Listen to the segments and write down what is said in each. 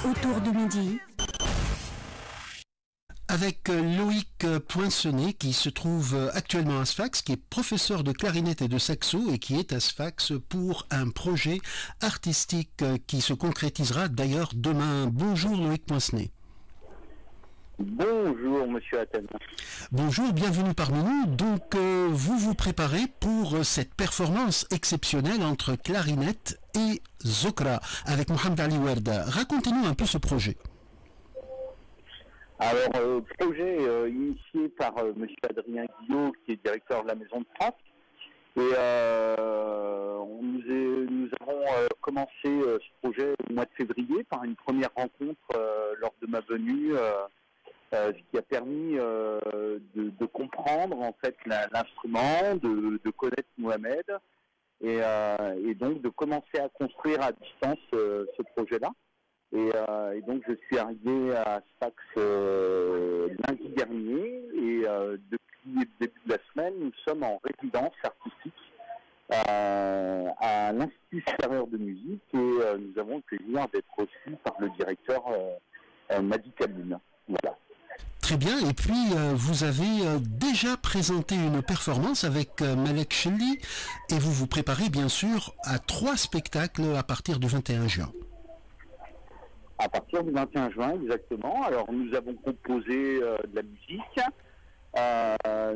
Autour de midi. Avec Loïc Poinçonnet qui se trouve actuellement à Sfax, qui est professeur de clarinette et de saxo et qui est à Sfax pour un projet artistique qui se concrétisera d'ailleurs demain. Bonjour Loïc Poinçonnet. Bonjour Monsieur Attal. Bonjour, bienvenue parmi nous. Donc vous vous préparez pour cette performance exceptionnelle entre clarinette et zokra avec Mohamed Ali Werda. Racontez-nous un peu ce projet. Alors, projet initié par Monsieur Adrien Guillot, qui est directeur de la Maison de France. Et nous avons commencé ce projet au mois de février par une première rencontre lors de ma venue, ce qui a permis de comprendre en fait l'instrument, de connaître Mohamed et donc de commencer à construire à distance ce projet-là. Et donc je suis arrivé à Sfax lundi dernier et depuis le début de la semaine, nous sommes en résidence artistique à l'Institut supérieur de musique et nous avons le plaisir d'être reçus par le directeur Madi Kaboun. Voilà. Très bien, et puis vous avez déjà présenté une performance avec Malek Chelli et vous vous préparez bien sûr à 3 spectacles à partir du 21 juin. À partir du 21 juin, exactement. Alors, nous avons composé de la musique.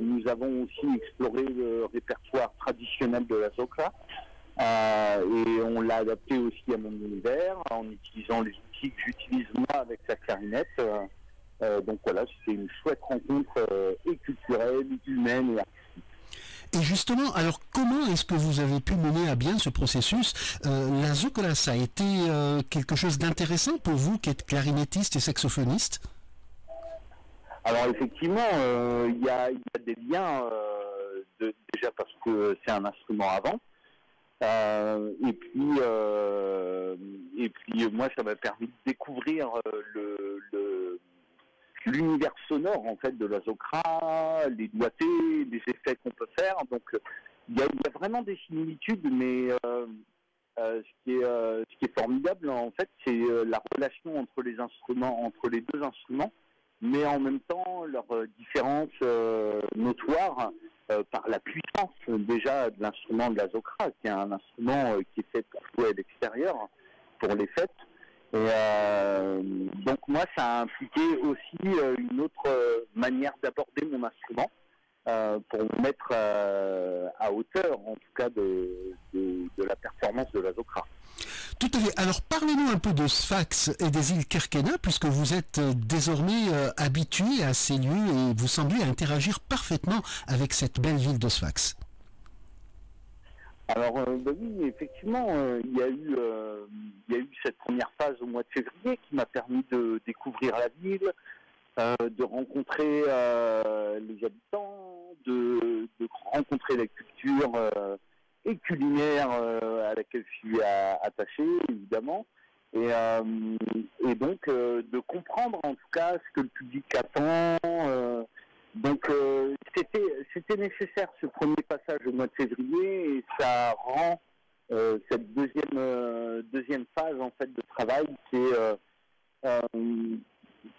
Nous avons aussi exploré le répertoire traditionnel de la zokra. Et on l'a adapté aussi à mon univers en utilisant les outils que j'utilise moi avec la clarinette. Donc voilà, c'était une chouette rencontre et culturelle, humaine et artistique. Et justement, alors comment est-ce que vous avez pu mener à bien ce processus? La zokra, ça a été quelque chose d'intéressant pour vous qui êtes clarinettiste et saxophoniste? Alors effectivement, il y a des liens, déjà parce que c'est un instrument avant. Et puis moi, ça m'a permis de découvrir l'univers sonore en fait de la zokra, les doigtés, les effets qu'on peut faire. Donc il y a vraiment des similitudes, mais ce qui est formidable en fait, c'est la relation entre les instruments, entre les deux instruments, mais en même temps leur différence notoire par la puissance déjà de l'instrument de la zokra, qui est un instrument qui est fait pour jouer à l'extérieur, pour les fêtes. Et donc moi, ça a impliqué aussi une autre manière d'aborder mon instrument pour me mettre à hauteur, en tout cas, de la performance de la zokra. Tout à fait. Alors parlez-nous un peu de Sfax et des îles Kerkena, puisque vous êtes désormais habitué à ces lieux et vous semblez interagir parfaitement avec cette belle ville de Sfax. Alors oui, effectivement, il y a eu cette première phase au mois de février qui m'a permis de découvrir la ville, de rencontrer les habitants, de rencontrer la culture et culinaire à laquelle je suis attaché, évidemment, et donc de comprendre en tout cas ce que le public attend. Donc c'était nécessaire ce premier passage au mois de février et ça rend cette deuxième phase en fait de travail qui est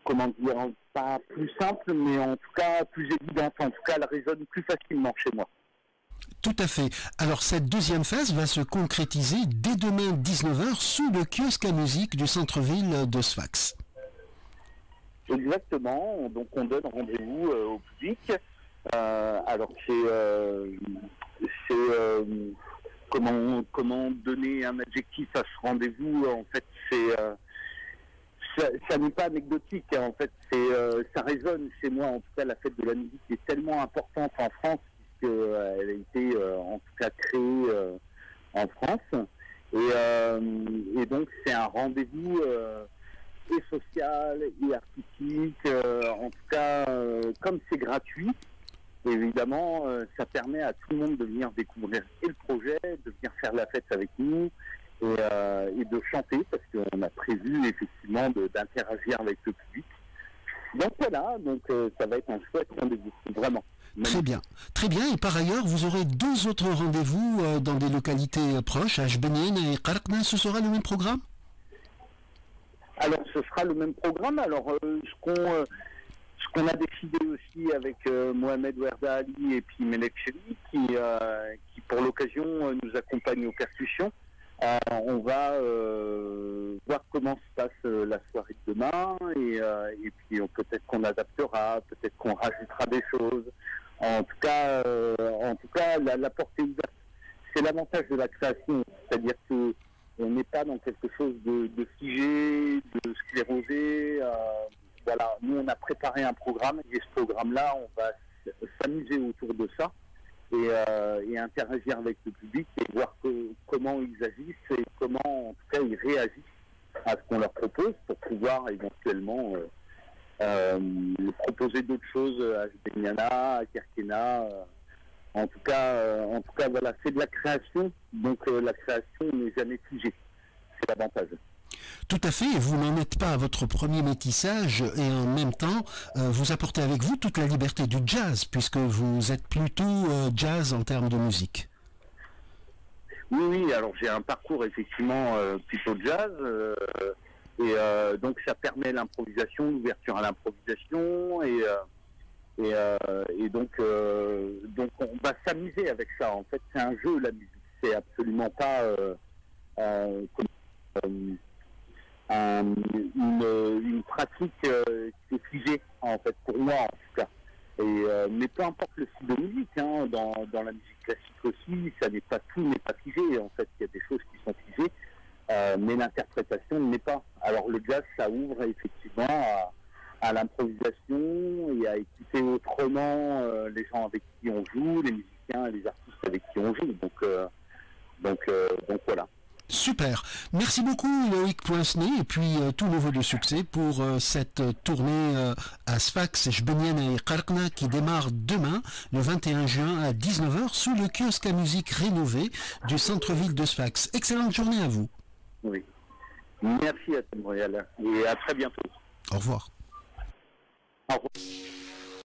comment dire, pas plus simple mais en tout cas plus évidente, en tout cas elle résonne plus facilement chez moi. Tout à fait. Alors cette deuxième phase va se concrétiser dès demain 19h sous le kiosque à musique du centre-ville de Sfax. Exactement, donc on donne rendez-vous au public. Alors comment donner un adjectif à ce rendez-vous? En fait, ça n'est pas anecdotique. Hein. En fait, ça résonne chez moi. En tout cas, la fête de la musique est tellement importante en France puisqu'elle a été en tout cas créée en France. Et donc c'est un rendez-vous et social et artistique, en tout cas comme c'est gratuit, évidemment ça permet à tout le monde de venir découvrir et le projet, de venir faire la fête avec nous et de chanter parce qu'on a prévu effectivement d'interagir avec le public. Donc voilà, donc ça va être un chouette rendez-vous, vraiment. Très bien. Très bien. Et par ailleurs, vous aurez 2 autres rendez-vous dans des localités proches, à Jbenien et Qarqna. Ce sera le même programme? Alors, ce sera le même programme. Alors, ce qu'on a décidé aussi avec Mohamed Werda Ali et puis Melek Cheli, qui pour l'occasion nous accompagne aux percussions. On va voir comment se passe la soirée de demain et puis peut-être qu'on adaptera, peut-être qu'on rajoutera des choses. En tout cas, la porte est ouverte. C'est l'avantage de la création, c'est-à-dire que on n'est pas dans quelque chose de figé, de sclérosé. Voilà, nous on a préparé un programme et ce programme-là, on va s'amuser autour de ça et interagir avec le public et voir comment ils agissent et comment en tout cas ils réagissent à ce qu'on leur propose pour pouvoir éventuellement proposer d'autres choses à Jbeniana, à Kerkena. En tout cas, voilà, c'est de la création, donc la création n'est jamais figée. C'est l'avantage. Tout à fait, et vous n'en êtes pas à votre premier métissage, et en même temps, vous apportez avec vous toute la liberté du jazz, puisque vous êtes plutôt jazz en termes de musique. Oui, alors j'ai un parcours effectivement plutôt jazz, et donc ça permet l'improvisation, l'ouverture à l'improvisation, et donc on va s'amuser avec ça. En fait, c'est un jeu, la musique. C'est absolument pas une pratique qui est figée, en fait, pour moi en tout cas. Mais peu importe le style de musique, hein, dans la musique classique aussi, tout n'est pas figé. En fait, il y a des choses qui sont figées, mais l'interprétation ne l'est pas. Alors le jazz, ça ouvre effectivement à l'improvisation et à écouter autrement les gens avec qui on joue, les musiciens et les artistes avec qui on joue. Donc voilà. Super. Merci beaucoup Loïc Poincenet et puis tout le vœu de succès pour cette tournée à Sfax, Jbenien et Qarqna qui démarre demain, le 21 juin à 19h sous le kiosque à musique rénové du centre-ville de Sfax. Excellente journée à vous. Oui. Merci à toi Montréal et à très bientôt. Au revoir. Au revoir.